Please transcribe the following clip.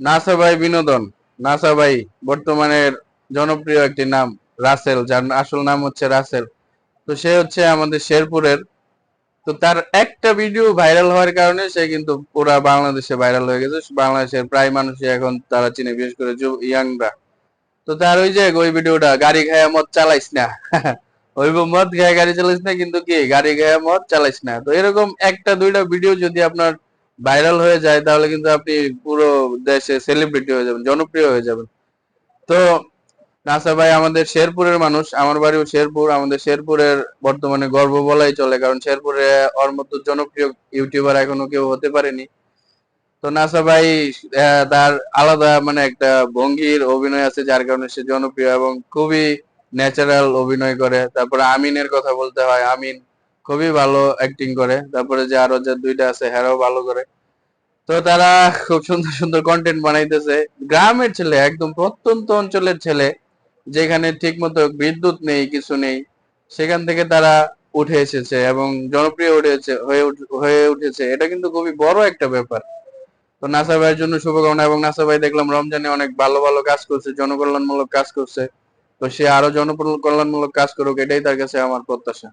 NASA ভাই বিনোদন। NASA ভাই বর্তমানের জনপ্রিয় একটি নাম, রাসেল, যার আসল নাম হচ্ছে রাসেল। তো সে হচ্ছে আমাদের শেরপুরের। তো তার একটা ভিডিও ভাইরাল হওয়ার কারণে সে কিন্তু পুরা বাংলাদেশে ভাইরাল হয়ে গেছে। বাংলাদেশের প্রায় মানুষই এখন তারা চিনে, বিশেষ করে ইয়াংরা। তো তার ওই যে ওই ভিডিওটা, গাড়ি খায়া মদ চালাইস না ওই মদ খায়া গাড়ি চালাইস না, কিন্তু কি গাড়ি খায়া মদ চালাইস না। তো এরকম একটা দুইটা ভিডিও যদি আপনার ভাইরাল হয়ে যায়, তাহলে কিন্তু আপনি পুরো দেশে সেলিব্রিটি হয়ে যাবেন, জনপ্রিয় হয়ে যাবেন। তো নাসা ভাই আমাদের শেরপুরের মানুষ, আমার বাড়িও শেরপুর। আমাদের শেরপুরের বর্তমানে গর্ব বলাই চলে, কারণ শেরপুরে ওর মতো জনপ্রিয় ইউটিউবার এখনো কেউ হতে পারেনি। তো নাসা ভাই তার আলাদা মানে একটা ভঙ্গির অভিনয় আছে, যার কারণে সে জনপ্রিয় এবং খুবই ন্যাচারাল অভিনয় করে। তারপরে আমিনের কথা বলতে হয়, আমিন খুবই ভালো অ্যাক্টিং করে। তারপরে যে আরো যে দুইটা আছে, হেরাও ভালো করে। তো তারা খুব সুন্দর সুন্দর কন্টেন্ট বানাইতেছে। গ্রামের ছেলে, একদম প্রত্যন্ত অঞ্চলের ছেলে, যেখানে ঠিক মতো বিদ্যুৎ নেই, কিছু নেই, সেখান থেকে তারা উঠে এসেছে এবং জনপ্রিয় হয়ে উঠেছে। এটা কিন্তু খুবই বড় একটা ব্যাপার। তো নাসা ভাইয়ের জন্য শুভকামনা। এবং নাসা ভাই দেখলাম রমজানে অনেক ভালো ভালো কাজ করছে, জনকল্যাণমূলক কাজ করছে। তো সে আরো জনকল্যাণমূলক কাজ করুক, এটাই তার কাছে আমার প্রত্যাশা।